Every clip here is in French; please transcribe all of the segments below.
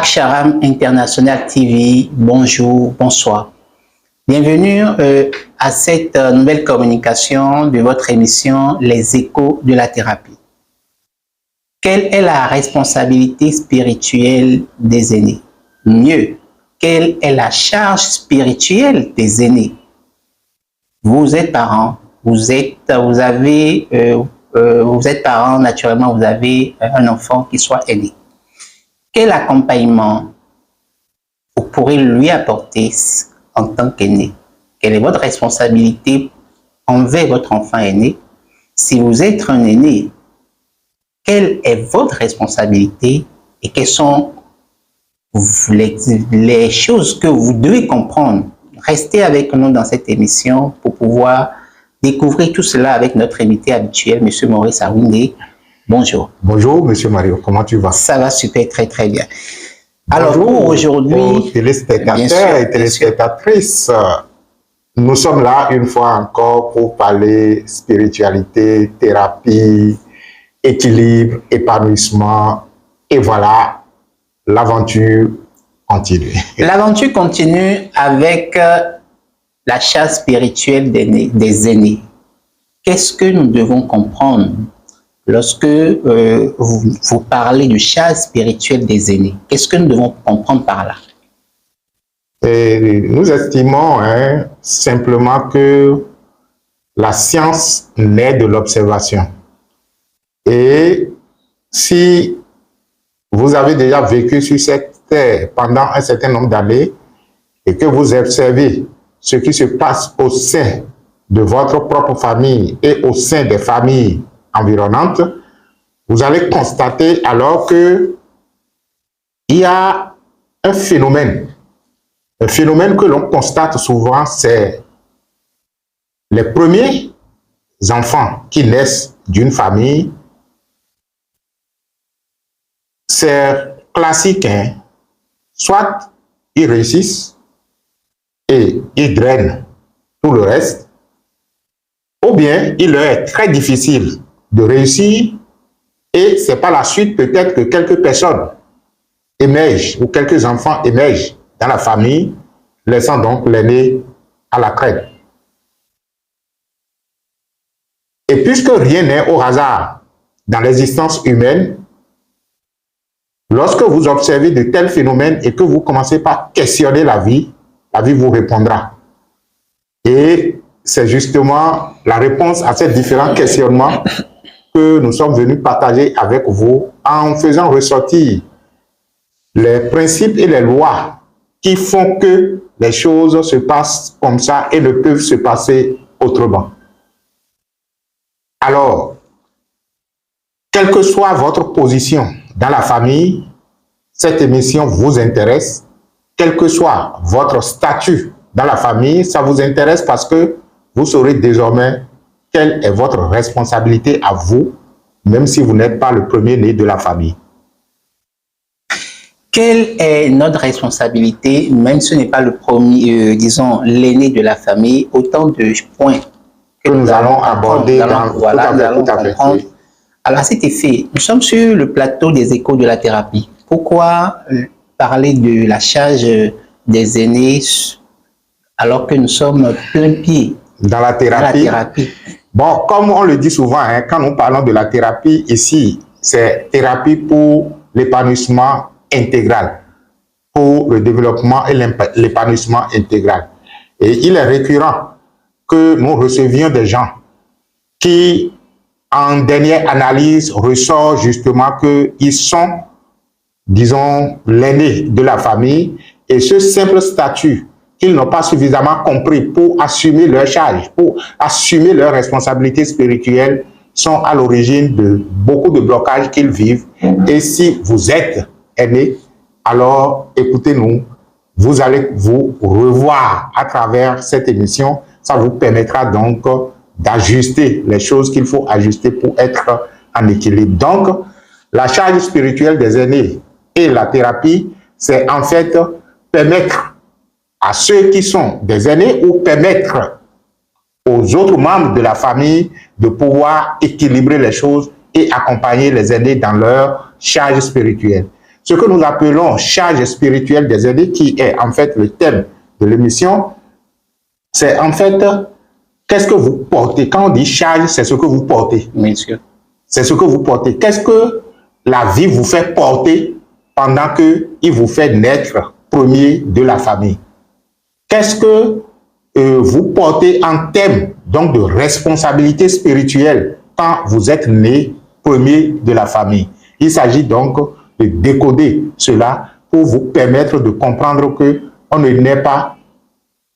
Aksharam International TV, bonjour, bonsoir. Bienvenue à cette nouvelle communication de votre émission Les Échos de la thérapie. Quelle est la responsabilité spirituelle des aînés? Mieux, quelle est la charge spirituelle des aînés? Vous êtes parents, vous êtes parents, naturellement, vous avez un enfant qui soit aîné. Quel accompagnement vous pourrez lui apporter en tant qu'aîné? Quelle est votre responsabilité envers votre enfant aîné? Si vous êtes un aîné, quelle est votre responsabilité et quelles sont les choses que vous devez comprendre? Restez avec nous dans cette émission pour pouvoir découvrir tout cela avec notre invité habituel, M. Maurice Awindé. Bonjour. Bonjour, Monsieur Mario. Comment tu vas? Ça va super, très, très bien. Alors, bonjour, pour aujourd'hui, téléspectateurs et téléspectatrices, nous sommes là une fois encore pour parler spiritualité, thérapie, équilibre, épanouissement. Et voilà, l'aventure continue. L'aventure continue avec la charge spirituelle des aînés. Qu'est-ce que nous devons comprendre lorsque vous parlez de charge spirituelle des aînés? Qu'est-ce que nous devons comprendre par là? Et nous estimons simplement que la science naît de l'observation. Et si vous avez déjà vécu sur cette terre pendant un certain nombre d'années et que vous observez ce qui se passe au sein de votre propre famille et au sein des familles environnantes, vous allez constater alors que il y a un phénomène. Le phénomène que l'on constate souvent, c'est les premiers enfants qui naissent d'une famille. C'est classique, soit ils réussissent et ils drainent tout le reste, ou bien il leur est très difficile de réussir et c'est par la suite peut-être que quelques personnes émergent ou quelques enfants émergent dans la famille, laissant donc l'aîné à la traîne. Et puisque rien n'est au hasard dans l'existence humaine, lorsque vous observez de tels phénomènes et que vous commencez par questionner la vie vous répondra. Et c'est justement la réponse à ces différents questionnements que nous sommes venus partager avec vous en faisant ressortir les principes et les lois qui font que les choses se passent comme ça et ne peuvent se passer autrement. Alors, quelle que soit votre position dans la famille, cette émission vous intéresse. Quel que soit votre statut dans la famille, ça vous intéresse parce que vous saurez désormais quelle est votre responsabilité à vous, même si vous n'êtes pas le premier-né de la famille. Quelle est notre responsabilité, même si ce n'est pas le premier, disons, l'aîné de la famille, autant de points que nous allons aborder dans tout à fait. Alors, à cet effet, nous sommes sur le plateau des échos de la thérapie. Pourquoi parler de la charge des aînés alors que nous sommes plein pied dans la thérapie? Bon, comme on le dit souvent, quand nous parlons de la thérapie ici, c'est thérapie pour l'épanouissement intégral, pour le développement et l'épanouissement intégral. Et il est récurrent que nous recevions des gens qui, en dernière analyse, ressortent justement qu'ils sont, disons, l'aîné de la famille et ce simple statut qu'ils n'ont pas suffisamment compris pour assumer leur charge, pour assumer leurs responsabilités spirituelles, sont à l'origine de beaucoup de blocages qu'ils vivent. Et si vous êtes aîné, alors écoutez-nous, vous allez vous revoir à travers cette émission. Ça vous permettra donc d'ajuster les choses qu'il faut ajuster pour être en équilibre. Donc, la charge spirituelle des aînés et la thérapie, c'est en fait permettre à ceux qui sont des aînés ou permettre aux autres membres de la famille de pouvoir équilibrer les choses et accompagner les aînés dans leur charge spirituelle. ce que nous appelons charge spirituelle des aînés, qui est en fait le thème de l'émission. C'est en fait, qu'est-ce que vous portez? Quand on dit charge, c'est ce que vous portez. Bien sûr. C'est ce que vous portez. Qu'est-ce que la vie vous fait porter pendant qu'il vous fait naître premier de la famille? Qu'est-ce que vous portez en termes donc de responsabilité spirituelle quand vous êtes né premier de la famille? Il s'agit donc de décoder cela pour vous permettre de comprendre que on ne naît pas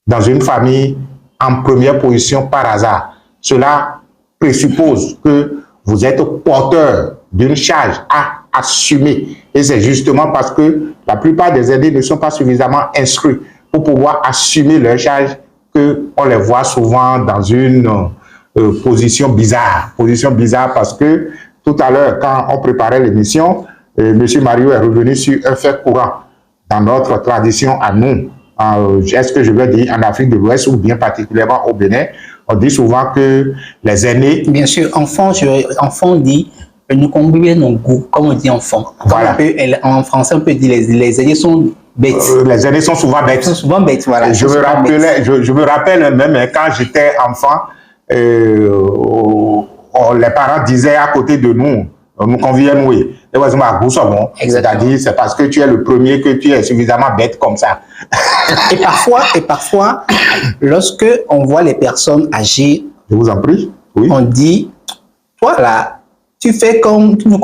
dans une famille en première position par hasard. Cela présuppose que vous êtes porteur d'une charge à assumer. Et c'est justement parce que la plupart des aînés ne sont pas suffisamment instruits pour pouvoir assumer leur charge qu'on les voit souvent dans une position bizarre. Position bizarre parce que tout à l'heure, quand on préparait l'émission, M. Mario est revenu sur un fait courant dans notre tradition à nous. Est-ce que je veux dire en Afrique de l'Ouest ou bien particulièrement au Bénin, on dit souvent que les aînés... Bien sûr, enfant dit nous combien nos goûts, comme on dit enfant. Voilà. En français, on peut dire les aînés sont bêtes. Les aînés sont souvent bêtes. Ils sont souvent bêtes, voilà. Je me rappelle même quand j'étais enfant, les parents disaient à côté de nous conviens nous. C'est-à-dire, c'est parce que tu es le premier que tu es suffisamment bête comme ça. Et parfois, lorsque on voit les personnes âgées, je vous en prie, oui. On dit, toi là, tu fais comme tu fais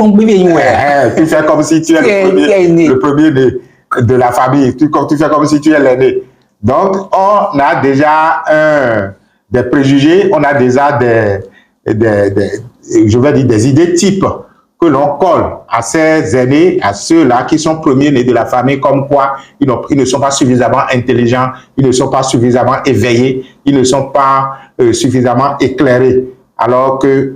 comme si tu es le premier de la famille, tu fais comme si tu es l'aîné. Donc, on a déjà des préjugés, on a déjà je vais dire des idées types que l'on colle à ces aînés, à ceux-là qui sont premiers nés de la famille, comme quoi ils ne sont pas suffisamment intelligents, ils ne sont pas suffisamment éveillés, ils ne sont pas suffisamment éclairés, alors que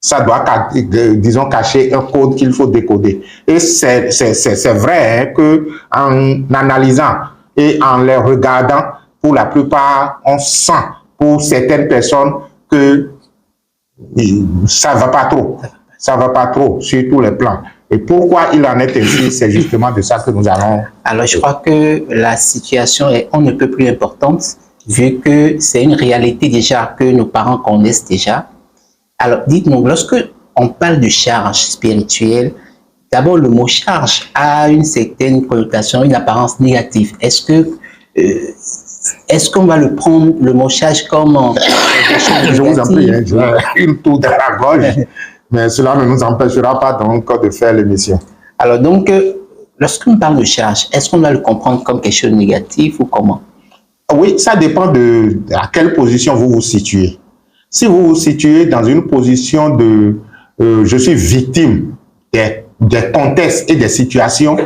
ça doit, disons, cacher un code qu'il faut décoder. Et c'est vrai hein, que en analysant et en les regardant, pour la plupart, on sent pour certaines personnes que ça va pas trop. Ça va pas trop sur tous les plans. Et pourquoi il en est ainsi, c'est justement de ça que nous allons... Alors, je crois que la situation est on ne peut plus importante, vu que c'est une réalité déjà que nos parents connaissent déjà. Alors, dites-nous, lorsque on parle de charge spirituelle, d'abord, le mot charge a une certaine connotation, une apparence négative. Est-ce qu'on va le prendre, le mot charge, comme je vous en prie, hein, une tour de la gorge. Mais cela ne nous empêchera pas donc de faire l'émission. Alors donc, lorsqu'on parle de charge, est-ce qu'on doit le comprendre comme quelque chose de négatif ou comment? Oui, ça dépend de à quelle position vous vous situez. Si vous vous situez dans une position de je suis victime des contextes et des situations,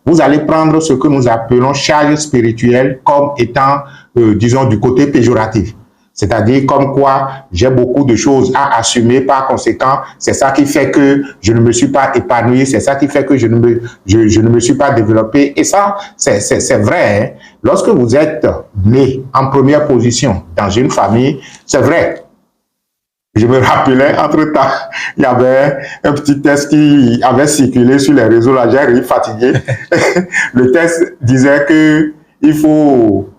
vous allez prendre ce que nous appelons charge spirituelle comme étant, disons, du côté péjoratif. C'est-à-dire comme quoi j'ai beaucoup de choses à assumer, par conséquent, c'est ça qui fait que je ne me suis pas épanoui, c'est ça qui fait que je ne me suis pas développé. Et ça, c'est vrai. Hein? Lorsque vous êtes né en première position dans une famille, c'est vrai. Je me rappelais, entre-temps, il y avait un petit test qui avait circulé sur les réseaux, là, j'ai fatigué. Le test disait que il faut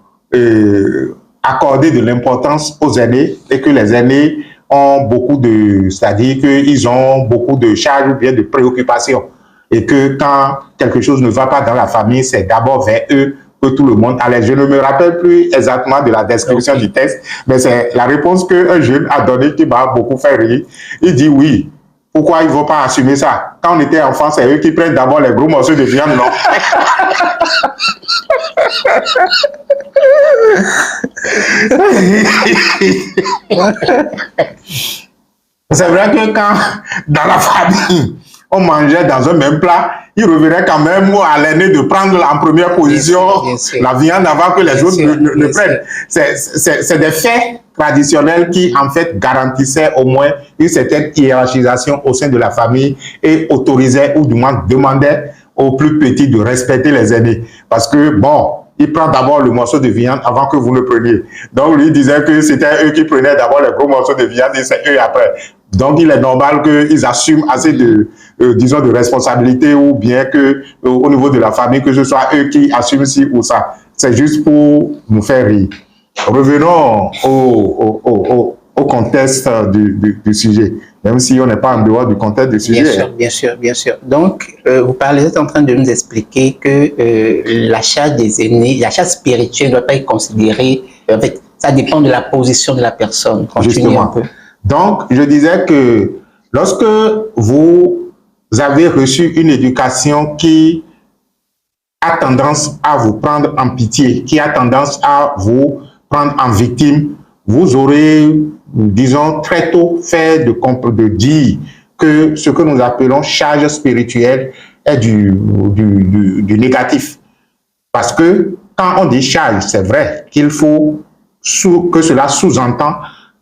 accorder de l'importance aux aînés et que les aînés ont beaucoup de, c'est-à-dire qu'ils ont beaucoup de charges ou bien de préoccupations et que quand quelque chose ne va pas dans la famille, c'est d'abord vers eux que tout le monde allait. Je ne me rappelle plus exactement de la description du test, mais c'est la réponse qu'un jeune a donnée qui m'a beaucoup fait rire. Il dit oui. Pourquoi ils ne vont pas assumer ça? Quand on était enfant, c'est eux qui prennent d'abord les gros morceaux de viande, non? C'est vrai que quand, dans la famille, on mangeait dans un même plat, il reviendrait quand même à l'aîné de prendre en première position la viande avant que les autres ne prennent. C'est des faits traditionnels qui, en fait, garantissaient au moins une certaine hiérarchisation au sein de la famille et autorisaient, ou du moins demandaient aux plus petits de respecter les aînés. Parce que, bon, il prend d'abord le morceau de viande avant que vous le preniez. Donc, lui disait que c'était eux qui prenaient d'abord les gros morceaux de viande et c'est eux après. Donc, il est normal qu'ils assument assez de disons, de responsabilité ou bien que au niveau de la famille, que ce soit eux qui assument ci ou ça. C'est juste pour nous faire rire. Revenons au contexte du sujet, même si on n'est pas en dehors du contexte du sujet. Bien sûr, bien sûr, bien sûr. Donc, vous êtes en train de nous expliquer que la charge des aînés, la charge spirituelle ne doit pas être considérée, en fait, ça dépend de la position de la personne. Justement. Un peu. Donc, je disais que lorsque vous avez reçu une éducation qui a tendance à vous prendre en pitié, qui a tendance à vous prendre en victime, vous aurez, disons, très tôt fait de dire que ce que nous appelons charge spirituelle est du négatif. Parce que quand on dit charge, c'est vrai qu'il faut que cela sous-entend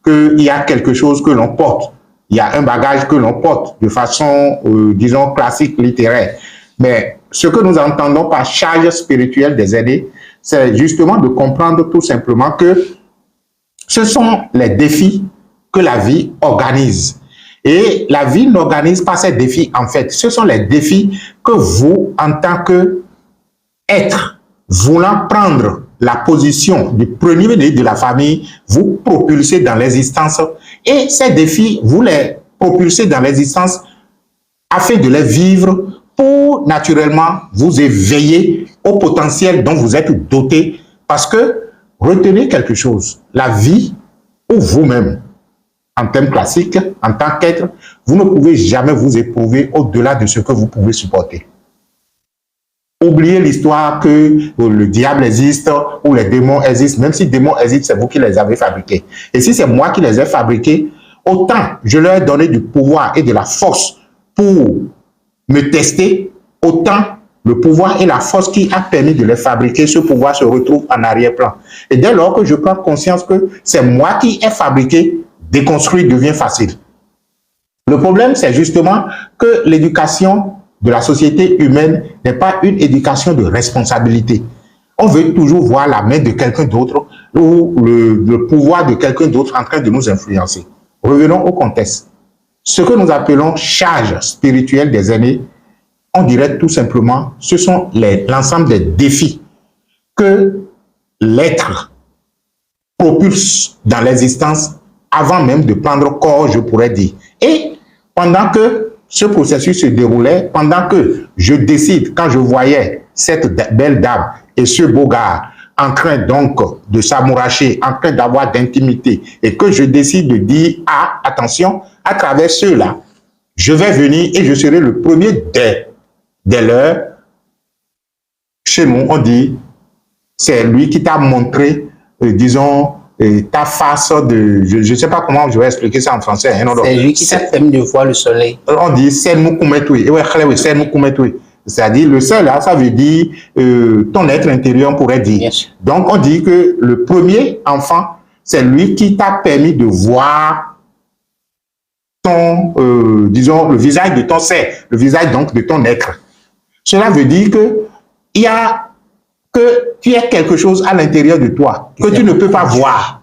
qu'il y a quelque chose que l'on porte. Il y a un bagage que l'on porte de façon, disons, classique, littéraire. Mais ce que nous entendons par charge spirituelle des aînés, c'est justement de comprendre tout simplement que ce sont les défis que la vie organise. Et la vie n'organise pas ces défis, en fait. Ce sont les défis que vous, en tant qu'être, voulant prendre la position du premier de la famille, vous propulsez dans l'existence. Et ces défis, vous les propulsez dans l'existence afin de les vivre pour naturellement vous éveiller au potentiel dont vous êtes doté. Parce que retenez quelque chose, la vie ou vous-même, en termes classiques, en tant qu'être, vous ne pouvez jamais vous éprouver au-delà de ce que vous pouvez supporter. Oubliez l'histoire que le diable existe ou les démons existent. Même si les démons existent, c'est vous qui les avez fabriqués. Et si c'est moi qui les ai fabriqués, autant je leur ai donné du pouvoir et de la force pour me tester, autant le pouvoir et la force qui a permis de les fabriquer, ce pouvoir se retrouve en arrière-plan. Et dès lors que je prends conscience que c'est moi qui ai fabriqué, déconstruire devient facile. Le problème, c'est justement que l'éducation de la société humaine n'est pas une éducation de responsabilité. On veut toujours voir la main de quelqu'un d'autre ou le pouvoir de quelqu'un d'autre en train de nous influencer. Revenons au contexte. Ce que nous appelons charge spirituelle des aînés, on dirait tout simplement, ce sont l'ensemble des défis que l'être propulse dans l'existence avant même de prendre corps, je pourrais dire. Et pendant que ce processus se déroulait, pendant que je décide, quand je voyais cette belle dame et ce beau gars en train donc de s'amouracher, en train d'avoir d'intimité, et que je décide de dire, ah, attention, à travers ceux-là, je vais venir et je serai le premier des leurs. Chez nous, on dit, c'est lui qui t'a montré, disons, ta face de... Je ne sais pas comment je vais expliquer ça en français. Hein, c'est lui qui t'a permis de voir le soleil. On dit, c'est nous qu'on met tout. C'est-à-dire, le seul là, ça veut dire ton être intérieur, on pourrait dire. Donc, on dit que le premier enfant, c'est lui qui t'a permis de voir ton, disons, le visage de ton ser, le visage donc de ton être. Cela veut dire que il y a que tu as quelque chose à l'intérieur de toi que tu ne peux pas voir.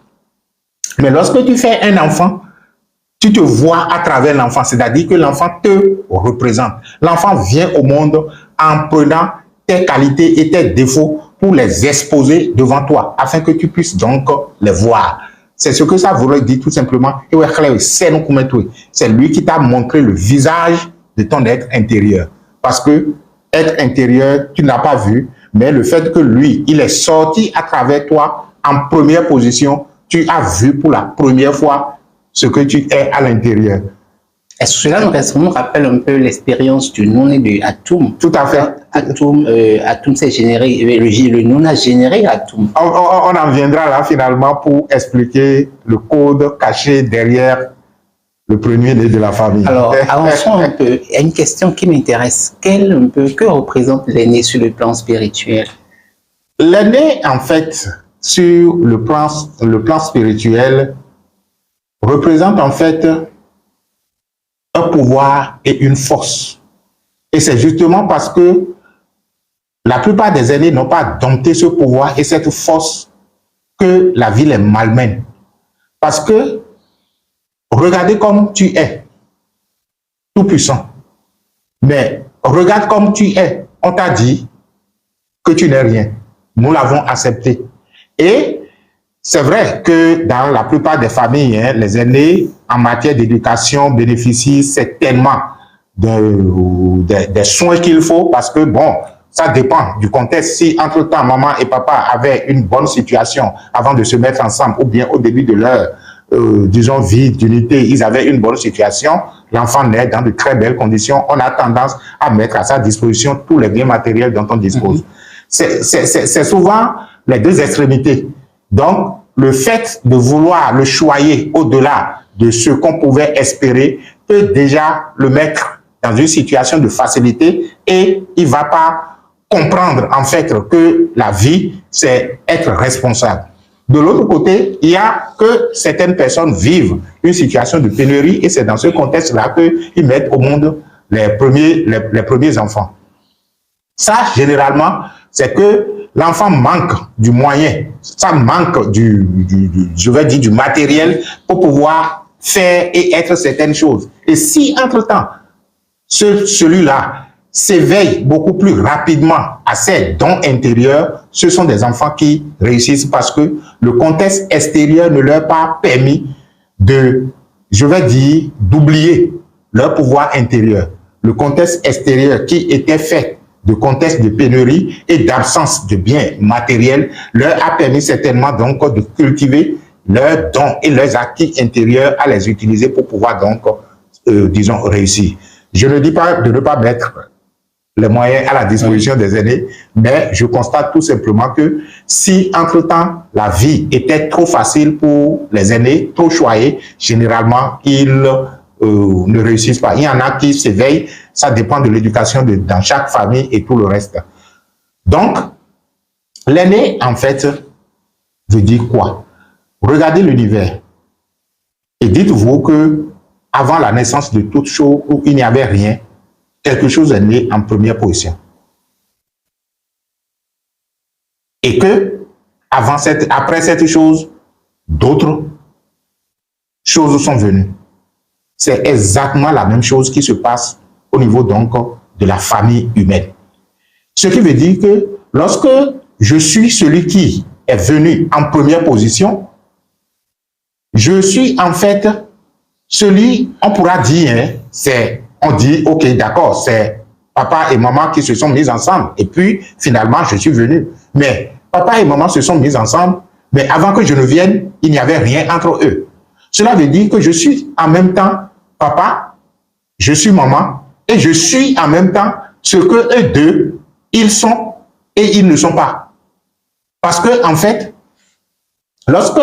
Mais lorsque tu fais un enfant, tu te vois à travers l'enfant, c'est-à-dire que l'enfant te représente. L'enfant vient au monde en prenant tes qualités et tes défauts pour les exposer devant toi, afin que tu puisses donc les voir. C'est ce que ça voudrait dire tout simplement. C'est lui qui t'a montré le visage de ton être intérieur. Parce que être intérieur, tu n'as pas vu, mais le fait que lui, il est sorti à travers toi en première position, tu as vu pour la première fois ce que tu es à l'intérieur. Est-ce que cela nous rappelle un peu l'expérience du non et du Atum? Tout à fait. Atum s'est généré, le non a généré Atum. On en viendra là finalement pour expliquer le code caché derrière le premier né de la famille. Alors, avançons un peu. Il y a une question qui m'intéresse. Que représente l'aîné sur le plan spirituel? L'aîné, en fait, sur le plan spirituel, représente en fait un pouvoir et une force. Et c'est justement parce que la plupart des aînés n'ont pas dompté ce pouvoir et cette force que la vie les malmène. Parce que regardez comme tu es, tout puissant. Mais regarde comme tu es. On t'a dit que tu n'es rien. Nous l'avons accepté. Et c'est vrai que dans la plupart des familles, hein, les aînés, en matière d'éducation, bénéficient certainement des soins qu'il faut parce que, bon, ça dépend du contexte. Si, entre-temps, maman et papa avaient une bonne situation avant de se mettre ensemble ou bien au début de leur, disons, vie d'unité, ils avaient une bonne situation, l'enfant naît dans de très belles conditions, on a tendance à mettre à sa disposition tous les biens matériels dont on dispose. C'est souvent les deux extrémités. Donc, le fait de vouloir le choyer au-delà de ce qu'on pouvait espérer peut déjà le mettre dans une situation de facilité et il ne va pas comprendre en fait que la vie, c'est être responsable. De l'autre côté, il y a que certaines personnes vivent une situation de pénurie et c'est dans ce contexte-là qu'ils mettent au monde les premiers enfants. Ça, généralement, c'est que l'enfant manque du moyen, ça manque je vais dire, du matériel pour pouvoir faire et être certaines choses. Et si, entre-temps, celui-là s'éveille beaucoup plus rapidement à ses dons intérieurs, ce sont des enfants qui réussissent parce que le contexte extérieur ne leur a pas permis je vais dire, d'oublier leur pouvoir intérieur. Le contexte extérieur qui était fait de contexte de pénurie et d'absence de biens matériels leur a permis certainement donc de cultiver leurs dons et leurs acquis intérieurs à les utiliser pour pouvoir donc, disons, réussir. Je ne dis pas de ne pas mettre les moyens à la disposition des aînés, mais je constate tout simplement que si, entre-temps, la vie était trop facile pour les aînés, trop choyés, généralement, ils ne réussissent pas. Il y en a qui s'éveillent, ça dépend de l'éducation dans chaque famille et tout le reste. Donc, l'aîné, en fait, veut dire quoi? Regardez l'univers et dites-vous que avant la naissance de toute chose où il n'y avait rien, quelque chose est né en première position. Et que, après cette chose, d'autres choses sont venues. C'est exactement la même chose qui se passe au niveau donc de la famille humaine. Ce qui veut dire que lorsque je suis celui qui est venu en première position, je suis en fait celui, on pourra dire, hein, on dit, ok, d'accord, c'est papa et maman qui se sont mis ensemble. Et puis, finalement, je suis venu. Mais papa et maman se sont mis ensemble, mais avant que je ne vienne, il n'y avait rien entre eux. Cela veut dire que je suis en même temps papa, je suis maman, et je suis en même temps ce que eux deux, ils sont et ils ne sont pas. Parce que, en fait, lorsque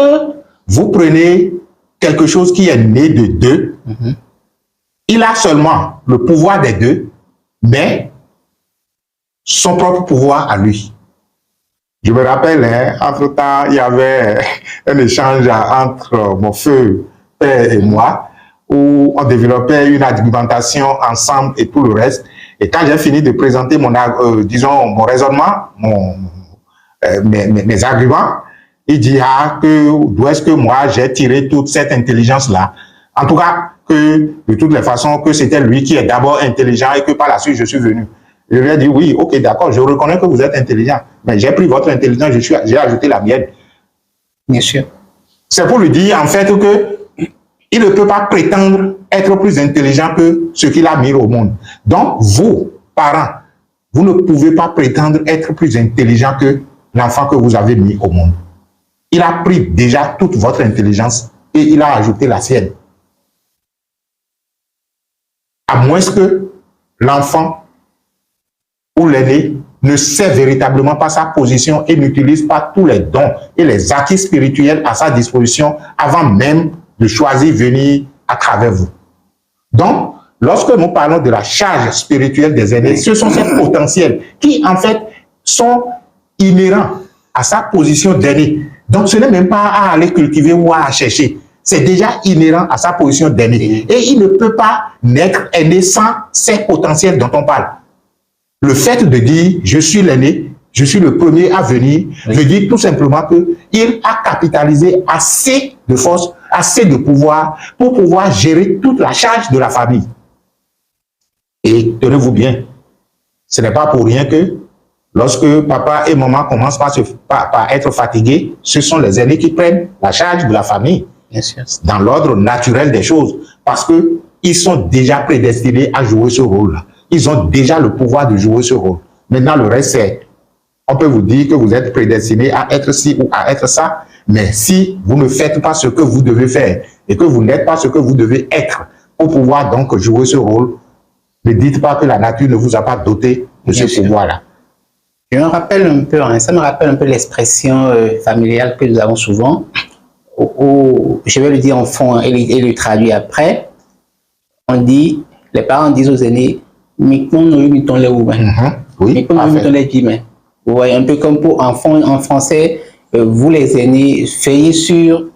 vous prenez quelque chose qui est né de deux, il a seulement le pouvoir des deux, mais son propre pouvoir à lui. Je me rappelle, hein, entre-temps, il y avait un échange entre mon feu père et moi, où on développait une argumentation ensemble et tout le reste. Et quand j'ai fini de présenter disons, mon raisonnement, mes arguments, il dit d'où est-ce que moi j'ai tiré toute cette intelligence-là. En tout cas, que de toutes les façons, que c'était lui qui est d'abord intelligent et que par la suite je suis venu. Je lui ai dit oui, ok, d'accord, je reconnais que vous êtes intelligent, mais j'ai pris votre intelligence, j'ai ajouté la mienne. Bien sûr. C'est pour lui dire en fait que il ne peut pas prétendre être plus intelligent que ce qu'il a mis au monde. Donc, vous, parents, vous ne pouvez pas prétendre être plus intelligent que l'enfant que vous avez mis au monde. Il a pris déjà toute votre intelligence et il a ajouté la sienne. À moins que l'enfant ou l'aîné ne sait véritablement pas sa position et n'utilise pas tous les dons et les acquis spirituels à sa disposition avant même de choisir venir à travers vous. Donc, lorsque nous parlons de la charge spirituelle des aînés, ce sont ces potentiels qui, en fait, sont inhérents à sa position d'aîné. Donc, ce n'est même pas à aller cultiver ou à chercher. C'est déjà inhérent à sa position d'aîné. Et il ne peut pas naître aîné sans ces potentiels dont on parle. Le fait de dire « je suis l'aîné », je suis le premier à venir, veut dire tout simplement qu'il a capitalisé assez de force, assez de pouvoir pour pouvoir gérer toute la charge de la famille. Et tenez-vous bien, ce n'est pas pour rien que lorsque papa et maman commencent par être fatigués, ce sont les aînés qui prennent la charge de la famille. Bien sûr. Dans l'ordre naturel des choses. Parce qu'ils sont déjà prédestinés à jouer ce rôle-là. Ils ont déjà le pouvoir de jouer ce rôle. Maintenant, le reste, c'est, on peut vous dire que vous êtes prédestiné à être ci ou à être ça, mais si vous ne faites pas ce que vous devez faire et que vous n'êtes pas ce que vous devez être pour pouvoir donc jouer ce rôle, ne dites pas que la nature ne vous a pas doté de ce pouvoir-là. Je me rappelle un peu, ça me rappelle un peu l'expression familiale que nous avons souvent, où, je vais le dire en fond et le traduire après. On dit, les parents disent aux aînés, oui, vous voyez, un peu comme pour en français, vous les aînés, veillez sur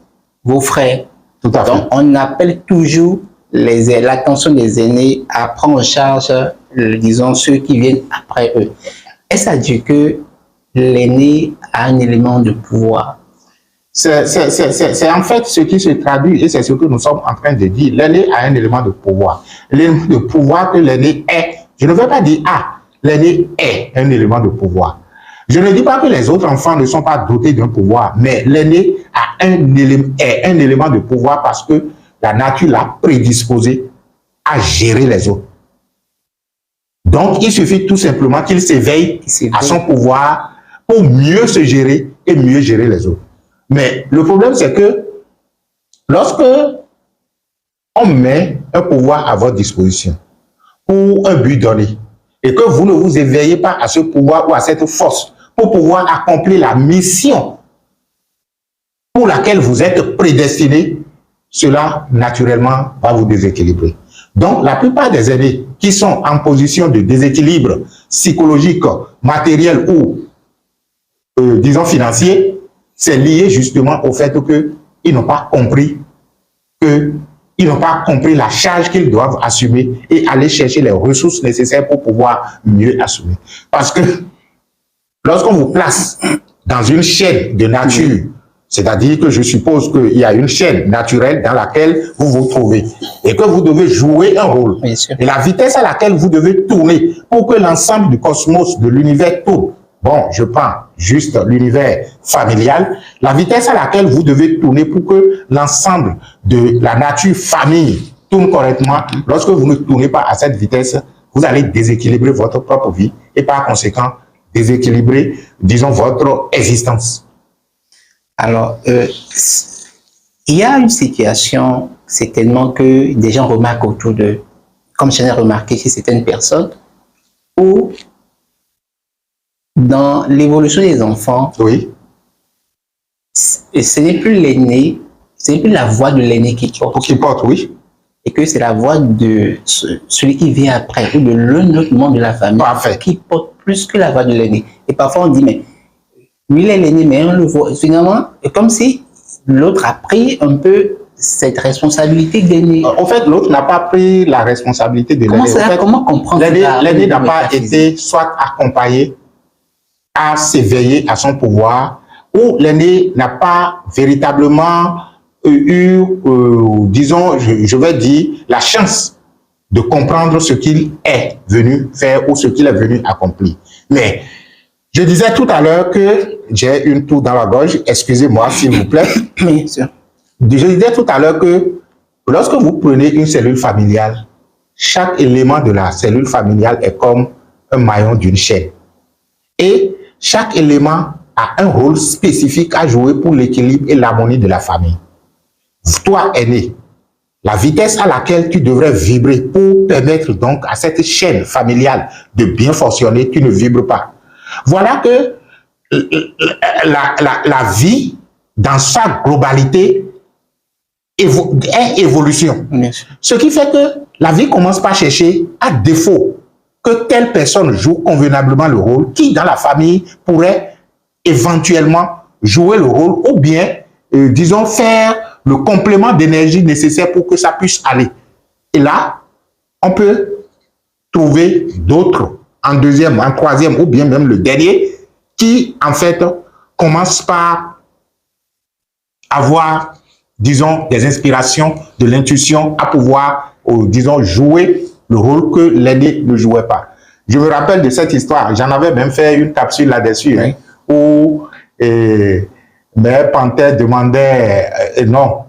vos frères. Tout à fait. Donc, on appelle toujours l'attention des aînés à prendre en charge, disons, ceux qui viennent après eux. Est-ce à dire que l'aîné a un élément de pouvoir? C'est en fait ce qui se traduit et c'est ce que nous sommes en train de dire. L'aîné a un élément de pouvoir. L'élément de pouvoir que l'aîné est, je ne veux pas dire l'aîné est un élément de pouvoir. Je ne dis pas que les autres enfants ne sont pas dotés d'un pouvoir, mais l'aîné est un élément de pouvoir parce que la nature l'a prédisposé à gérer les autres. Donc, il suffit tout simplement qu'il s'éveille à son pouvoir pour mieux se gérer et mieux gérer les autres. Mais le problème, c'est que lorsque on met un pouvoir à votre disposition pour un but donné et que vous ne vous éveillez pas à ce pouvoir ou à cette force pour pouvoir accomplir la mission pour laquelle vous êtes prédestiné, cela naturellement va vous déséquilibrer. Donc, la plupart des aînés qui sont en position de déséquilibre psychologique, matériel ou, disons, financier, c'est lié justement au fait qu'ils n'ont pas compris la charge qu'ils doivent assumer et aller chercher les ressources nécessaires pour pouvoir mieux assumer. Parce que lorsqu'on vous place dans une chaîne de nature, c'est-à-dire que je suppose qu'il y a une chaîne naturelle dans laquelle vous vous trouvez et que vous devez jouer un rôle. Et la vitesse à laquelle vous devez tourner pour que l'ensemble du cosmos, de l'univers tourne. Bon, je prends juste l'univers familial. La vitesse à laquelle vous devez tourner pour que l'ensemble de la nature famille tourne correctement. Lorsque vous ne tournez pas à cette vitesse, vous allez déséquilibrer votre propre vie et par conséquent déséquilibrer, disons, votre existence. Alors, il y a une situation, certainement, que des gens remarquent autour d'eux, comme j'en ai remarqué chez certaines personnes, où dans l'évolution des enfants, oui, ce n'est plus l'aîné, ce n'est plus la voix de l'aîné qui porte. Oui. Et que c'est la voix de celui qui vient après, ou de l'un autre membre de la famille, qui porte plus que la voix de l'aîné. Et parfois on dit, mais lui il est l'aîné, mais on le voit. Finalement, c'est comme si l'autre a pris un peu cette responsabilité d'aîné. En fait, l'autre n'a pas pris la responsabilité de l'aîné. Comment comprendre ça? L'aîné n'a pas été soit accompagné à s'éveiller à son pouvoir, ou l'aîné n'a pas véritablement eu, disons, je vais dire, la chance de comprendre ce qu'il est venu faire ou ce qu'il est venu accomplir. Mais je disais tout à l'heure que j'ai une toux dans la gorge, excusez-moi s'il vous plaît. Bien sûr. Je disais tout à l'heure que lorsque vous prenez une cellule familiale, chaque élément de la cellule familiale est comme un maillon d'une chaîne. Et chaque élément a un rôle spécifique à jouer pour l'équilibre et l'harmonie de la famille. Toi, aîné, la vitesse à laquelle tu devrais vibrer pour permettre donc à cette chaîne familiale de bien fonctionner, tu ne vibres pas. Voilà que la vie, dans sa globalité, est évolution. Ce qui fait que la vie commence par chercher, à défaut que telle personne joue convenablement le rôle, qui dans la famille pourrait éventuellement jouer le rôle ou bien, disons, faire le complément d'énergie nécessaire pour que ça puisse aller. Et là, on peut trouver d'autres en deuxième, en troisième ou bien même le dernier qui, en fait, commence par avoir, disons, des inspirations, de l'intuition à pouvoir, disons, jouer le rôle que l'aîné ne jouait pas. Je me rappelle de cette histoire, j'en avais même fait une capsule là-dessus, oui. Où mère panthère demandait,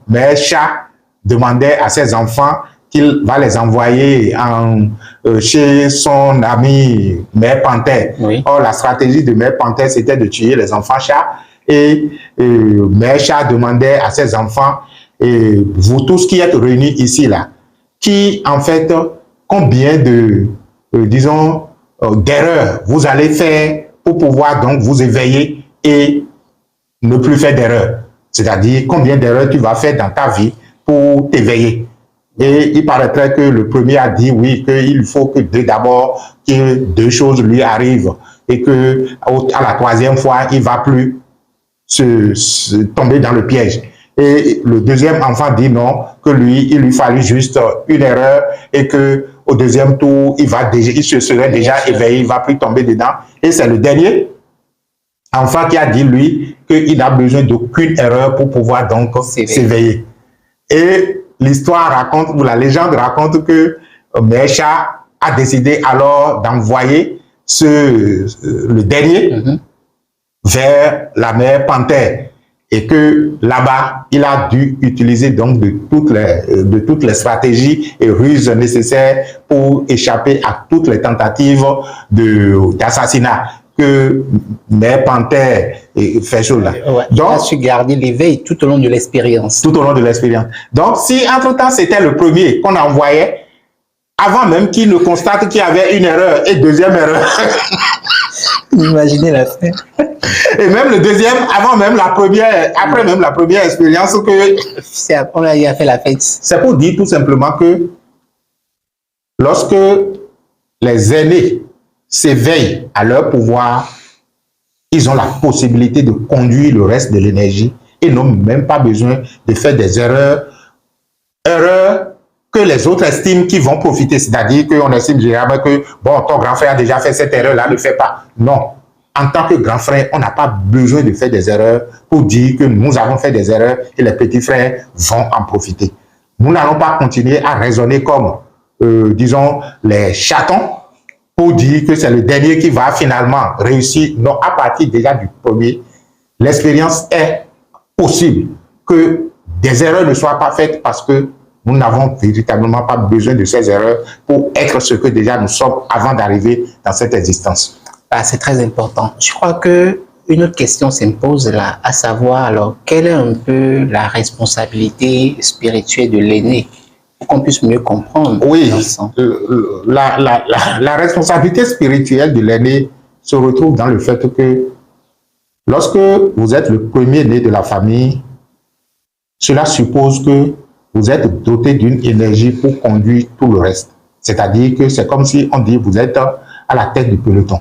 mère chat demandait à ses enfants qu'il va les envoyer chez son ami mère panthère. Oui. Or, la stratégie de mère panthère, c'était de tuer les enfants chats. Et mère chat demandait à ses enfants, vous tous qui êtes réunis ici, là, qui, en fait, combien de, disons, d'erreurs vous allez faire pour pouvoir donc vous éveiller et ne plus faire d'erreurs. C'est-à-dire, combien d'erreurs tu vas faire dans ta vie pour t'éveiller. Et il paraîtrait que le premier a dit oui, qu'il faut que d'abord que deux choses lui arrivent et que à la troisième fois, il ne va plus se tomber dans le piège. Et le deuxième enfant dit non, que lui, il lui fallait juste une erreur et que au deuxième tour, il se serait déjà éveillé, il ne va plus tomber dedans. Et c'est le dernier enfant qui a dit, lui, qu'il n'a besoin d'aucune erreur pour pouvoir donc s'éveiller. Et l'histoire raconte, ou la légende raconte que Mère Chat a décidé alors d'envoyer le dernier vers la mère panthère. Et que là-bas, il a dû utiliser donc de toutes les stratégies et ruses nécessaires pour échapper à toutes les tentatives d'assassinat que mère panthère fait chaud là. Ouais, donc, il a su garder l'éveil tout au long de l'expérience. Tout au long de l'expérience. Donc, si entre-temps, c'était le premier qu'on envoyait, avant même qu'il ne constate qu'il y avait une erreur et deuxième erreur. Imaginez la fin. Et même le deuxième, avant même la première, après même la première expérience que... On a fait la fête. C'est pour dire tout simplement que lorsque les aînés s'éveillent à leur pouvoir, ils ont la possibilité de conduire le reste de l'énergie et n'ont même pas besoin de faire des erreurs que les autres estiment qu'ils vont profiter. C'est-à-dire qu'on estime généralement que, bon, ton grand frère a déjà fait cette erreur-là, ne le fais pas. Non. En tant que grand frère, on n'a pas besoin de faire des erreurs pour dire que nous avons fait des erreurs et les petits frères vont en profiter. Nous n'allons pas continuer à raisonner comme, disons, les chatons pour dire que c'est le dernier qui va finalement réussir. Non, à partir déjà du premier, l'expérience est possible que des erreurs ne soient pas faites parce que nous n'avons véritablement pas besoin de ces erreurs pour être ce que déjà nous sommes avant d'arriver dans cette existence. Ah, c'est très important. Je crois que une autre question s'impose là, à savoir alors quelle est un peu la responsabilité spirituelle de l'aîné pour qu'on puisse mieux comprendre. Oui, la responsabilité spirituelle de l'aîné se retrouve dans le fait que lorsque vous êtes le premier né de la famille, cela suppose que vous êtes doté d'une énergie pour conduire tout le reste. C'est-à-dire que c'est comme si on dit vous êtes à la tête du peloton.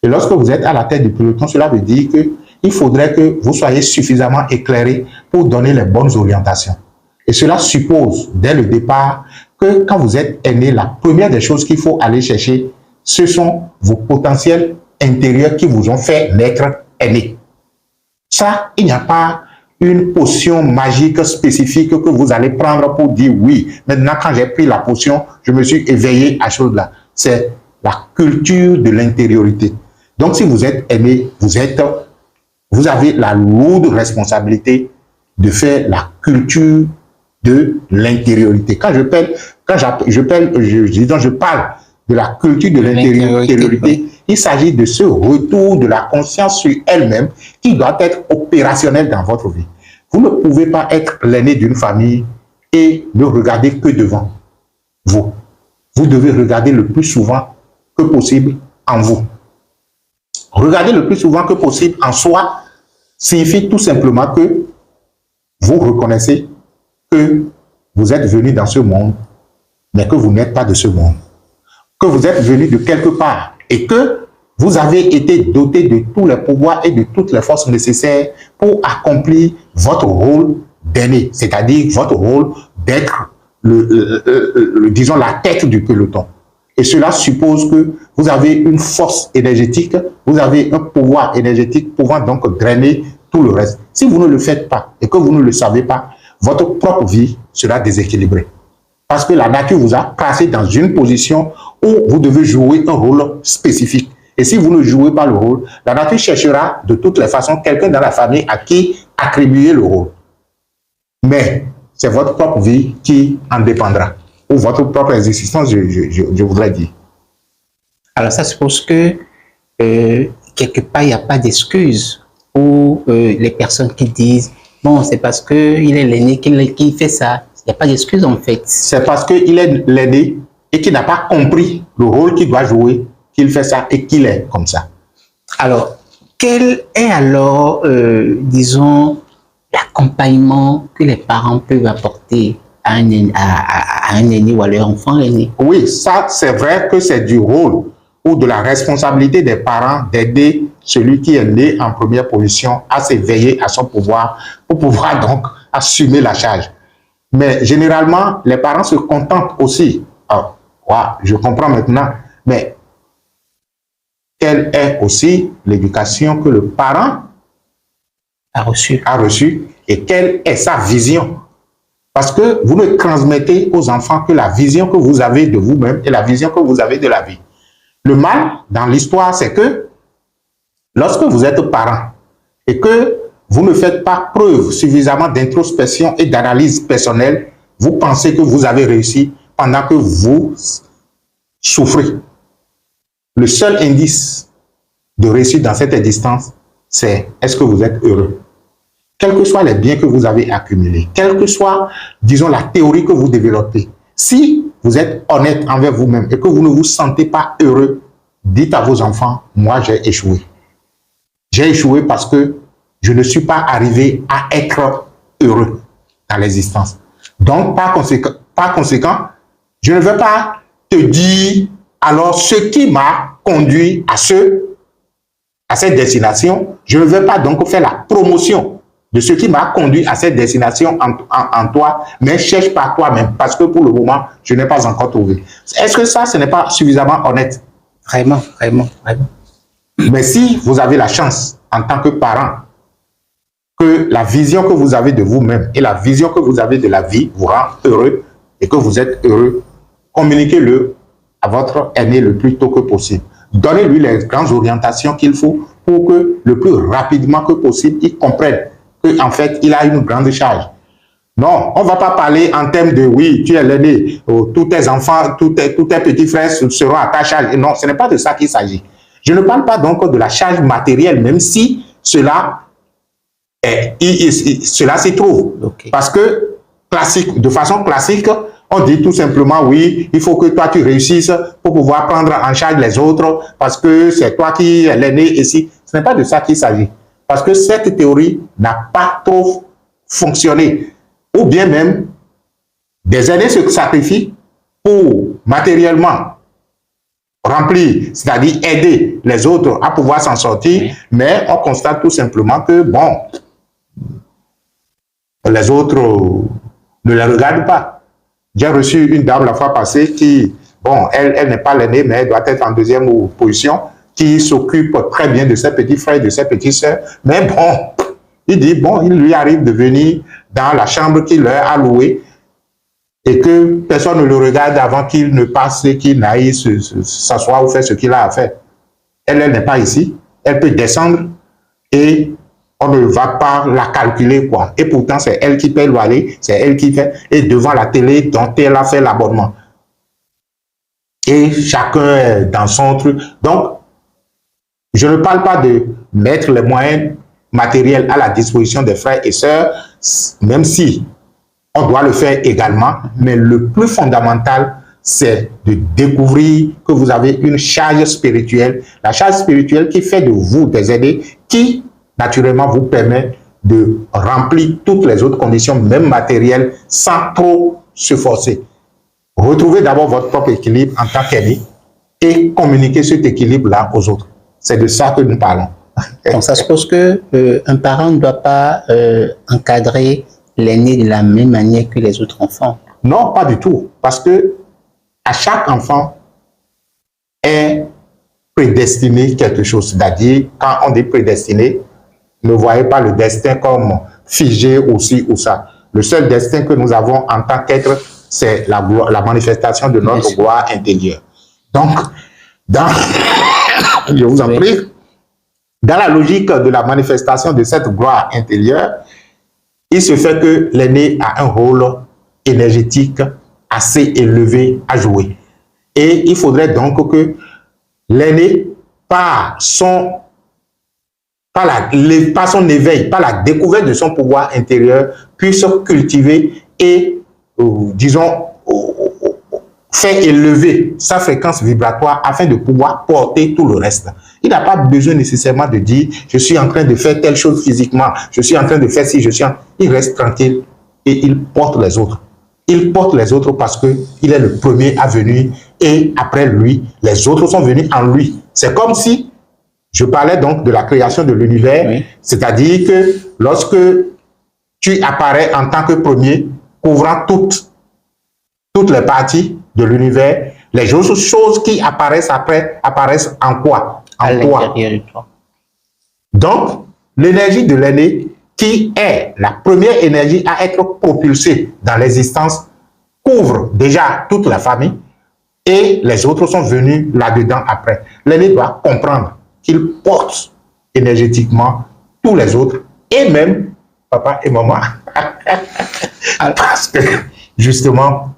Et lorsque vous êtes à la tête du peloton, cela veut dire qu'il faudrait que vous soyez suffisamment éclairé pour donner les bonnes orientations. Et cela suppose, dès le départ, que quand vous êtes aîné, la première des choses qu'il faut aller chercher, ce sont vos potentiels intérieurs qui vous ont fait naître aîné. Ça, il n'y a pas une potion magique spécifique que vous allez prendre pour dire oui. Maintenant, quand j'ai pris la potion, je me suis éveillé à chose là. C'est la culture de l'intériorité. Donc, si vous êtes aîné, vous avez la lourde responsabilité de faire la culture de l'intériorité. Quand je parle de la culture de l'intériorité, il s'agit de ce retour de la conscience sur elle-même qui doit être opérationnel dans votre vie. Vous ne pouvez pas être l'aîné d'une famille et ne regarder que devant vous. Vous devez regarder le plus souvent que possible en vous. Regarder le plus souvent que possible en soi signifie tout simplement que vous reconnaissez que vous êtes venu dans ce monde, mais que vous n'êtes pas de ce monde. Que vous êtes venu de quelque part et que vous avez été doté de tous les pouvoirs et de toutes les forces nécessaires pour accomplir votre rôle d'aîné, c'est-à-dire votre rôle d'être, disons, la tête du peloton. Et cela suppose que vous avez une force énergétique, vous avez un pouvoir énergétique pouvant donc drainer tout le reste. Si vous ne le faites pas et que vous ne le savez pas, votre propre vie sera déséquilibrée. Parce que la nature vous a placé dans une position où vous devez jouer un rôle spécifique. Et si vous ne jouez pas le rôle, la nature cherchera de toutes les façons quelqu'un dans la famille à qui attribuer le rôle. Mais c'est votre propre vie qui en dépendra, ou votre propre existence, je voudrais dire. Alors ça suppose que quelque part, il n'y a pas d'excuse pour les personnes qui disent « Bon, c'est parce qu'il est l'aîné qui fait ça ». Il n'y a pas d'excuse en fait. C'est parce qu'il est l'aîné et qu'il n'a pas compris le rôle qu'il doit jouer, qu'il fait ça et qu'il est comme ça. Alors, quel est alors, disons, l'accompagnement que les parents peuvent apporter à un aîné ou à leur enfant aîné? Oui, ça c'est vrai que c'est du rôle ou de la responsabilité des parents d'aider celui qui est né en première position à s'éveiller à son pouvoir pour pouvoir donc assumer la charge. Mais généralement, les parents se contentent aussi. Oh, wow, je comprends maintenant, mais quelle est aussi l'éducation que le parent a reçue et quelle est sa vision? Parce que vous ne transmettez aux enfants que la vision que vous avez de vous-même et la vision que vous avez de la vie. Le mal dans l'histoire, c'est que lorsque vous êtes parent et que vous ne faites pas preuve suffisamment d'introspection et d'analyse personnelle, vous pensez que vous avez réussi pendant que vous souffrez. Le seul indice de réussite dans cette existence, c'est est-ce que vous êtes heureux? Quels que soient les biens que vous avez accumulés, quelle que soit, disons, la théorie que vous développez, si vous êtes honnête envers vous-même et que vous ne vous sentez pas heureux, dites à vos enfants, moi j'ai échoué. J'ai échoué parce que je ne suis pas arrivé à être heureux dans l'existence. Donc, par conséquent, je ne vais pas te dire alors ce qui m'a conduit à cette destination. Je ne vais pas donc faire la promotion de ce qui m'a conduit à cette destination en toi, mais cherche par toi-même parce que pour le moment, je n'ai pas encore trouvé. Est-ce que ça, ce n'est pas suffisamment honnête? Vraiment, vraiment, vraiment. Mais si vous avez la chance en tant que parent que la vision que vous avez de vous-même et la vision que vous avez de la vie vous rend heureux et que vous êtes heureux, communiquez-le à votre aîné le plus tôt que possible. Donnez-lui les grandes orientations qu'il faut pour que le plus rapidement que possible, il comprenne qu'en fait, il a une grande charge. Non, on ne va pas parler en termes de oui, tu es l'aîné, tous tes enfants, tous tes petits frères seront à ta charge. Non, ce n'est pas de ça qu'il s'agit. Je ne parle pas donc de la charge matérielle, même si cela s'y trouve. Okay. Parce que, de façon classique, on dit tout simplement, oui, il faut que toi tu réussisses pour pouvoir prendre en charge les autres, parce que c'est toi qui es l'aîné ici. Ce n'est pas de ça qu'il s'agit. Parce que cette théorie n'a pas trop fonctionné. Ou bien même, des aînés se sacrifient pour matériellement remplir, c'est-à-dire aider les autres à pouvoir s'en sortir, oui. Mais on constate tout simplement que, bon, les autres ne les regardent pas. J'ai reçu une dame la fois passée qui, bon, elle n'est pas l'aînée, mais elle doit être en deuxième position, qui s'occupe très bien de ses petits frères et de ses petites sœurs. Mais bon, il dit, bon, il lui arrive de venir dans la chambre qu'il leur a louée et que personne ne le regarde avant qu'il ne passe et qu'il n'aille s'asseoir ou faire ce qu'il a à faire. Elle n'est pas ici. Elle peut descendre et on ne va pas la calculer, quoi. Et pourtant, c'est elle qui paie le loyer, c'est elle qui fait, et devant la télé dont elle a fait l'abonnement. Et chacun est dans son truc. Donc, je ne parle pas de mettre les moyens matériels à la disposition des frères et sœurs, même si on doit le faire également, mais le plus fondamental, c'est de découvrir que vous avez une charge spirituelle, la charge spirituelle qui fait de vous des aînés, qui naturellement vous permet de remplir toutes les autres conditions, même matérielles, sans trop se forcer. Retrouvez d'abord votre propre équilibre en tant qu'aîné et communiquer cet équilibre-là aux autres. C'est de ça que nous parlons. Donc ça suppose qu'un parent ne doit pas encadrer l'aîné de la même manière que les autres enfants. Non, pas du tout. Parce que à chaque enfant est prédestiné quelque chose. C'est-à-dire, quand on dit prédestiné, ne voyez pas le destin comme figé aussi ou ça. Le seul destin que nous avons en tant qu'être, c'est la manifestation de notre gloire intérieure. Donc, je vous en prie, dans la logique de la manifestation de cette gloire intérieure, il se fait que l'aîné a un rôle énergétique assez élevé à jouer. Et il faudrait donc que l'aîné, par son éveil, par la découverte de son pouvoir intérieur, puisse cultiver et, disons, faire élever sa fréquence vibratoire afin de pouvoir porter tout le reste. Il n'a pas besoin nécessairement de dire « je suis en train de faire telle chose physiquement, je suis en train de faire ci, Il reste tranquille et il porte les autres. Il porte les autres parce qu'il est le premier à venir et après lui, les autres sont venus en lui. C'est comme si, je parlais donc de la création de l'univers, c'est-à-dire que lorsque tu apparais en tant que premier, couvrant toutes les parties de l'univers, les autres choses qui apparaissent après apparaissent en quoi? En toi. Donc, l'énergie de l'aîné, qui est la première énergie à être propulsée dans l'existence, couvre déjà toute la famille et les autres sont venus là-dedans après. L'aîné doit comprendre qu'il porte énergétiquement tous les autres et même papa et maman parce que justement,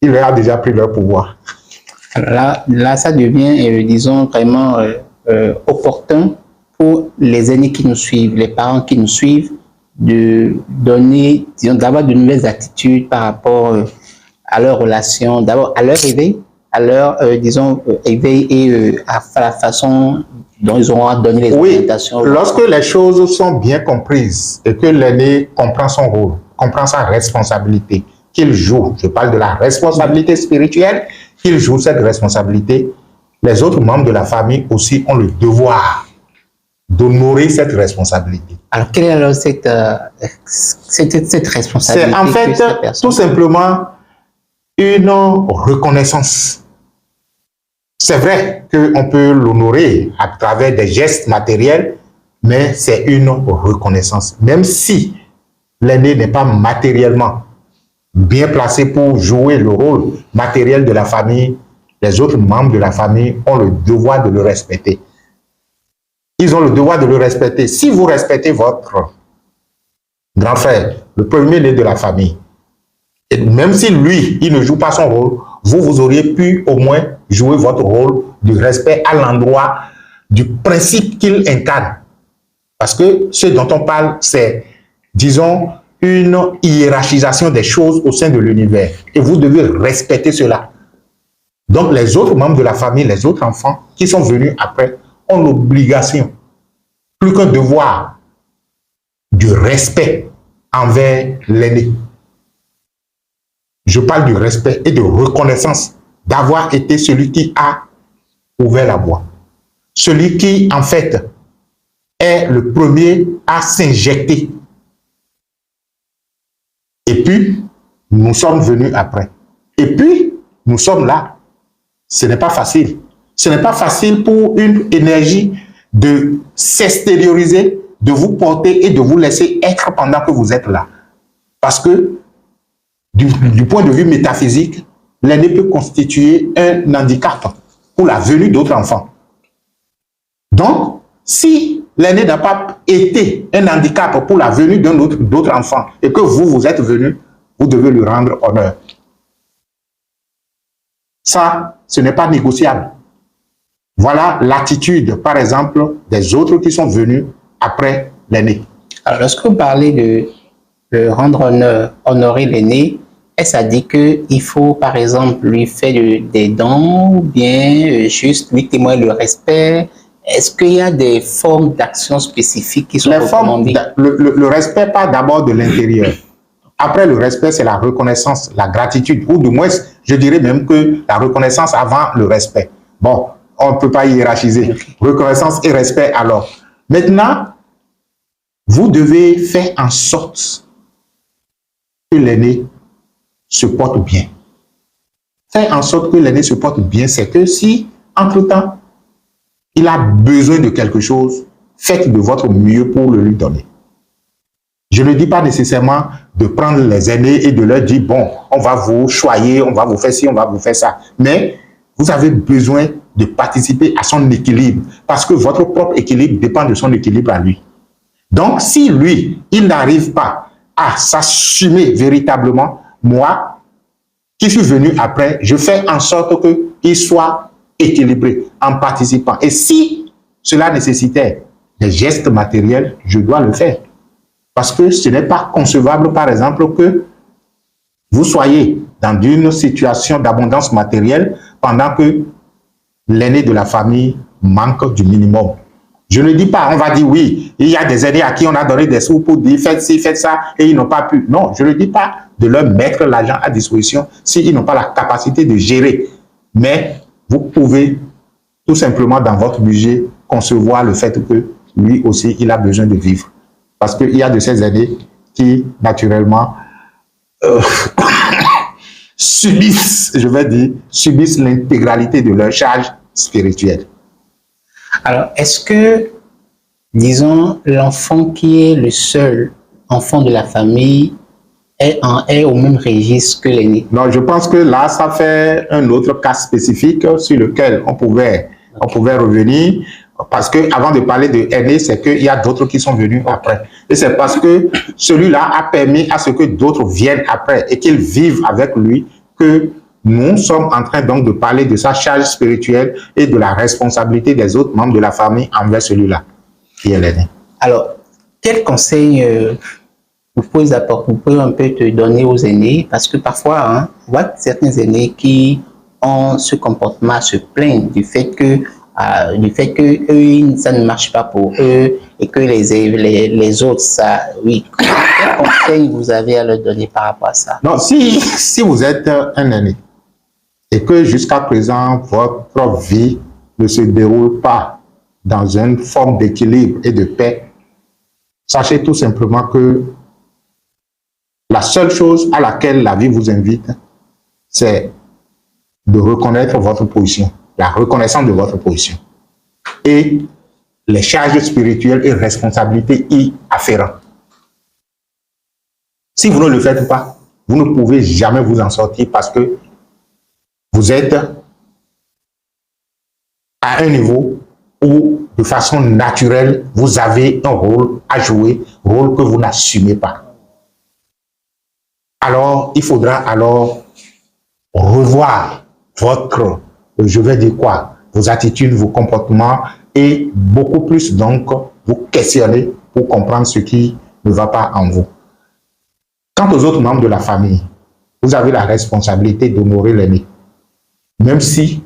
il leur a déjà pris leur pouvoir. Alors là, ça devient, disons, vraiment opportun pour les aînés qui nous suivent, les parents qui nous suivent, de donner, disons, d'avoir de nouvelles attitudes par rapport à leur relation, d'abord à leur éveil, à leur, disons, éveil et à la façon dont ils auront à donner les orientations. Lorsque les choses sont bien comprises et que l'aîné comprend son rôle, comprend sa responsabilité, qu'il joue, je parle de la responsabilité spirituelle, qu'il joue cette responsabilité, les autres membres de la famille aussi ont le devoir d'honorer cette responsabilité. Alors, quelle est alors cette responsabilité? C'est en fait tout simplement une reconnaissance. C'est vrai qu'on peut l'honorer à travers des gestes matériels, mais c'est une reconnaissance. Même si l'aîné n'est pas matériellement bien placé pour jouer le rôle matériel de la famille, les autres membres de la famille ont le devoir de le respecter. Ils ont le devoir de le respecter. Si vous respectez votre grand frère, le premier-né de la famille, et même si lui, il ne joue pas son rôle, vous auriez pu au moins jouer votre rôle de respect à l'endroit du principe qu'il incarne. Parce que ce dont on parle, c'est, disons, une hiérarchisation des choses au sein de l'univers. Et vous devez respecter cela. Donc, les autres membres de la famille, les autres enfants qui sont venus après, ont l'obligation, plus qu'un devoir, du respect envers l'aîné. Je parle du respect et de reconnaissance d'avoir été celui qui a ouvert la voie. Celui qui, en fait, est le premier à s'injecter. Et puis, nous sommes venus après. Et puis, nous sommes là. Ce n'est pas facile. Ce n'est pas facile pour une énergie de s'extérioriser, de vous porter et de vous laisser être pendant que vous êtes là. Parce que, du point de vue métaphysique, l'aîné peut constituer un handicap pour la venue d'autres enfants. Donc, si l'aîné n'a pas été un handicap pour la venue d'autres enfants et que vous êtes venu, vous devez lui rendre honneur. Ça, ce n'est pas négociable. Voilà l'attitude, par exemple, des autres qui sont venus après l'aîné. Alors, lorsque vous parlez de rendre honneur, honorer l'aîné, est-ce à dire qu'il faut, par exemple, lui faire des dons ou bien juste lui témoigner le respect? Est-ce qu'il y a des formes d'action spécifiques qui sont recommandées? Le respect part d'abord de l'intérieur. Après, le respect, c'est la reconnaissance, la gratitude, ou du moins, je dirais même que la reconnaissance avant le respect. Bon, on ne peut pas hiérarchiser. Reconnaissance et respect alors. Maintenant, vous devez faire en sorte que l'aîné se porte bien. Faire en sorte que l'aîné se porte bien, c'est que si, entre-temps, il a besoin de quelque chose, faites de votre mieux pour le lui donner. Je ne dis pas nécessairement de prendre les aînés et de leur dire, bon, on va vous choyer, on va vous faire ci, on va vous faire ça. Mais vous avez besoin de participer à son équilibre parce que votre propre équilibre dépend de son équilibre à lui. Donc, si lui, il n'arrive pas à s'assumer véritablement, moi, qui suis venu après, je fais en sorte qu'il soit équilibré en participant. Et si cela nécessitait des gestes matériels, je dois le faire. Parce que ce n'est pas concevable, par exemple, que vous soyez dans une situation d'abondance matérielle pendant que l'aîné de la famille manque du minimum. Je ne dis pas, on va dire oui, il y a des aînés à qui on a donné des sous pour dire faites ci, faites ça, et ils n'ont pas pu. Non, je ne dis pas de leur mettre l'argent à disposition s'ils n'ont pas la capacité de gérer. Mais vous pouvez tout simplement dans votre budget concevoir le fait que lui aussi, il a besoin de vivre. Parce qu'il y a de ces aînés qui, naturellement, subissent l'intégralité de leur charge spirituelle. Alors, est-ce que, disons, l'enfant qui est le seul enfant de la famille est au même registre que l'aîné? Non, je pense que là, ça fait un autre cas spécifique sur lequel on pouvait revenir. Parce que avant de parler de aîné, c'est qu'il y a d'autres qui sont venus après. Et c'est parce que celui-là a permis à ce que d'autres viennent après et qu'ils vivent avec lui que nous sommes en train donc de parler de sa charge spirituelle et de la responsabilité des autres membres de la famille envers celui-là qui est l'aîné. Alors, quel conseil vous pouvez un peu te donner aux aînés? Parce que parfois, on voit certains aînés qui ont ce comportement, se plaignent du fait que eux, ça ne marche pas pour eux et que les autres, ça, oui. Quel conseil vous avez à leur donner par rapport à ça? Non, si vous êtes un aîné et que jusqu'à présent, votre vie ne se déroule pas dans une forme d'équilibre et de paix, sachez tout simplement que la seule chose à laquelle la vie vous invite, c'est de reconnaître votre position. La reconnaissance de votre position et les charges spirituelles et responsabilités y afférentes. Si vous ne le faites pas, vous ne pouvez jamais vous en sortir parce que vous êtes à un niveau où, de façon naturelle, vous avez un rôle à jouer, rôle que vous n'assumez pas. Alors, il faudra alors revoir votre, je vais dire quoi, vos attitudes, vos comportements et beaucoup plus donc vous questionner pour comprendre ce qui ne va pas en vous. Quant aux autres membres de la famille, vous avez la responsabilité d'honorer l'aîné. Même si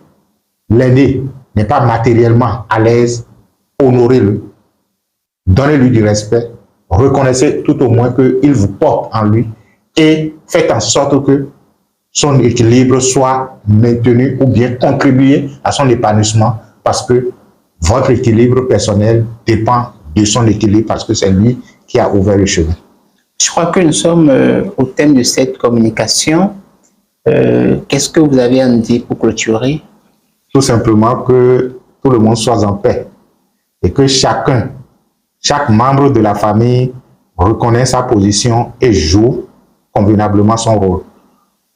l'aîné n'est pas matériellement à l'aise, honorez-le, donnez-lui du respect, reconnaissez tout au moins qu'il vous porte en lui et faites en sorte que son équilibre soit maintenu ou bien contribuer à son épanouissement parce que votre équilibre personnel dépend de son équilibre parce que c'est lui qui a ouvert le chemin. Je crois que nous sommes au thème de cette communication. Qu'est-ce que vous avez à nous dire pour clôturer? Tout simplement que tout le monde soit en paix et que chaque membre de la famille reconnaisse sa position et joue convenablement son rôle.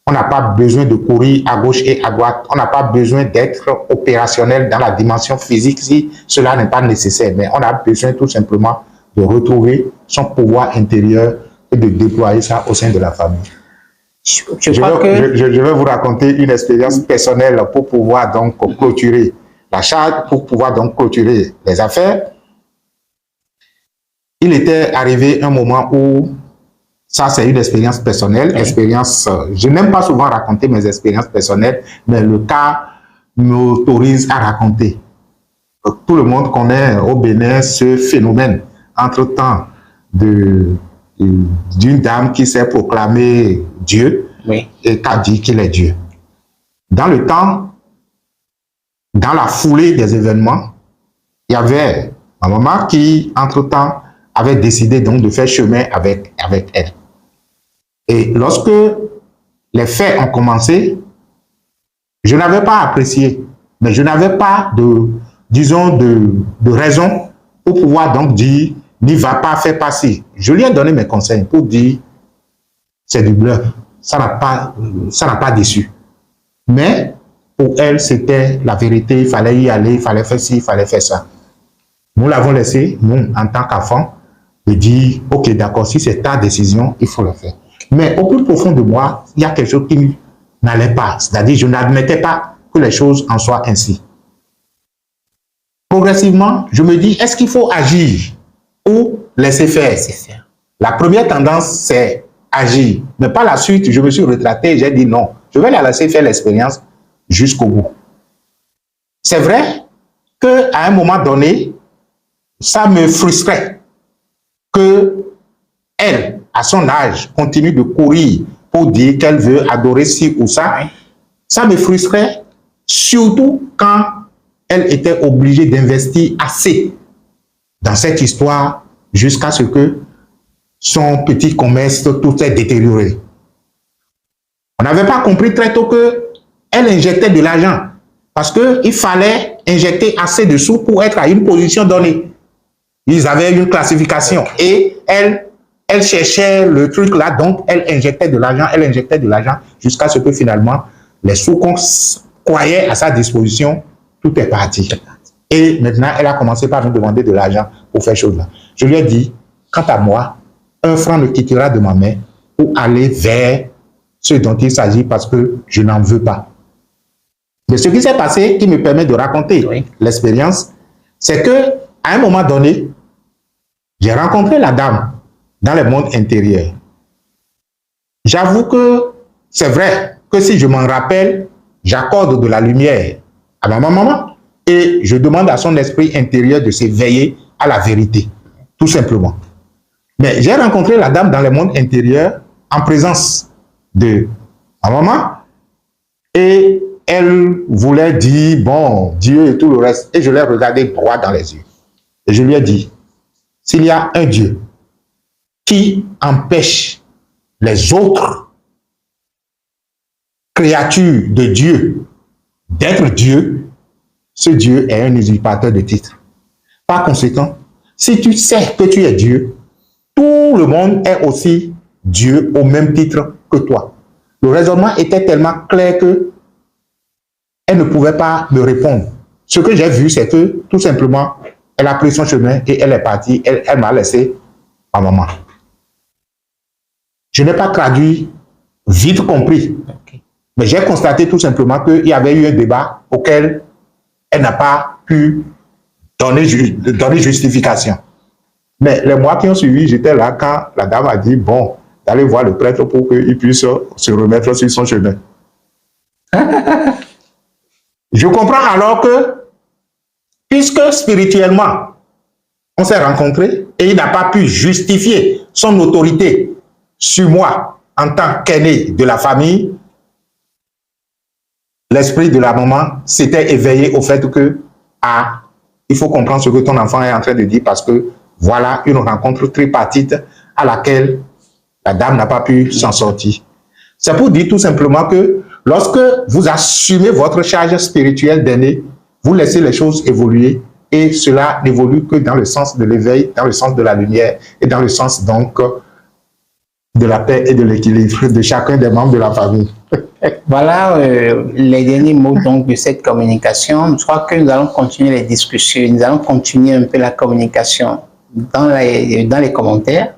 On n'a pas besoin de courir à gauche et à droite. On n'a pas besoin d'être opérationnel dans la dimension physique si cela n'est pas nécessaire. Mais on a besoin tout simplement de retrouver son pouvoir intérieur et de déployer ça au sein de la famille. Je vais vous raconter une expérience personnelle pour pouvoir donc clôturer la charge, pour pouvoir donc clôturer les affaires. Il était arrivé un moment où ça, c'est une expérience personnelle. Je n'aime pas souvent raconter mes expériences personnelles, mais le cas m'autorise à raconter. Tout le monde connaît au Bénin ce phénomène, entre-temps, d'une dame qui s'est proclamée Dieu et qui a dit qu'il est Dieu. Dans le temps, dans la foulée des événements, il y avait ma maman qui, entre-temps, avait décidé donc de faire chemin avec elle. Et lorsque les faits ont commencé, je n'avais pas apprécié, mais je n'avais pas de raison pour pouvoir donc dire n'y va pas, fais pas ci. Je lui ai donné mes conseils pour dire, c'est du bluff, ça n'a pas déçu. Mais pour elle, c'était la vérité, il fallait y aller, il fallait faire ci, il fallait faire ça. Nous l'avons laissé, nous, en tant qu'enfants, de dire, ok, d'accord, si c'est ta décision, il faut le faire. Mais au plus profond de moi, il y a quelque chose qui n'allait pas. C'est-à-dire, je n'admettais pas que les choses en soient ainsi. Progressivement, je me dis, est-ce qu'il faut agir ou laisser faire? La première tendance, c'est agir. Mais par la suite, je me suis retraité et j'ai dit non, je vais la laisser faire l'expérience jusqu'au bout. C'est vrai qu'à un moment donné, ça me frustrait que elle, à son âge, continue de courir pour dire qu'elle veut adorer ci ou ça. Ça me frustrait, surtout quand elle était obligée d'investir assez dans cette histoire jusqu'à ce que son petit commerce tout s'est détérioré. On n'avait pas compris très tôt qu'elle injectait de l'argent parce qu'il fallait injecter assez de sous pour être à une position donnée. Ils avaient une classification et elle cherchait le truc là, donc elle injectait de l'argent jusqu'à ce que finalement les sous qu'on croyait à sa disposition, tout est parti. Et maintenant, elle a commencé par me demander de l'argent pour faire chose là. Je lui ai dit, quant à moi, un franc ne quittera de ma main pour aller vers ce dont il s'agit parce que je n'en veux pas. Mais ce qui s'est passé, qui me permet de raconter l'expérience, c'est que à un moment donné, j'ai rencontré la dame dans le monde intérieur. J'avoue que c'est vrai que si je m'en rappelle, j'accorde de la lumière à ma maman et je demande à son esprit intérieur de s'éveiller à la vérité, tout simplement. Mais j'ai rencontré la dame dans le monde intérieur en présence de ma maman et elle voulait dire, bon, Dieu et tout le reste. Et je l'ai regardé droit dans les yeux. Et je lui ai dit, s'il y a un Dieu qui empêche les autres créatures de Dieu d'être Dieu, ce Dieu est un usurpateur de titres. Par conséquent, si tu sais que tu es Dieu, tout le monde est aussi Dieu au même titre que toi. Le raisonnement était tellement clair que elle ne pouvait pas me répondre. Ce que j'ai vu, c'est que tout simplement, elle a pris son chemin et elle est partie. Elle m'a laissé ma maman. Je n'ai pas traduit, vite compris. Mais j'ai constaté tout simplement qu'il y avait eu un débat auquel elle n'a pas pu donner justification. Mais les mois qui ont suivi, j'étais là quand la dame a dit, bon, d'aller voir le prêtre pour qu'il puisse se remettre sur son chemin. Je comprends alors que, puisque spirituellement, on s'est rencontrés et il n'a pas pu justifier son autorité sur moi en tant qu'aîné de la famille, l'esprit de la maman s'était éveillé au fait que, il faut comprendre ce que ton enfant est en train de dire parce que voilà une rencontre tripartite à laquelle la dame n'a pas pu s'en sortir. C'est pour dire tout simplement que lorsque vous assumez votre charge spirituelle d'aîné, vous laissez les choses évoluer et cela n'évolue que dans le sens de l'éveil, dans le sens de la lumière et dans le sens donc de la paix et de l'équilibre de chacun des membres de la famille. Voilà les derniers mots donc de cette communication. Je crois que nous allons continuer les discussions, nous allons continuer un peu la communication dans les commentaires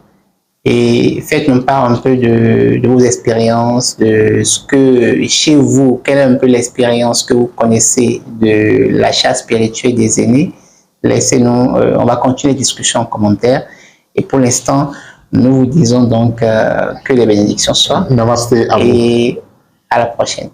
et faites-nous part un peu de vos expériences, de ce que chez vous, quelle est un peu l'expérience que vous connaissez de l'achat spirituel des aînés. Laissez-nous, on va continuer les discussions en commentaire et pour l'instant, nous vous disons donc que les bénédictions soient. Namasté à vous. Et à la prochaine.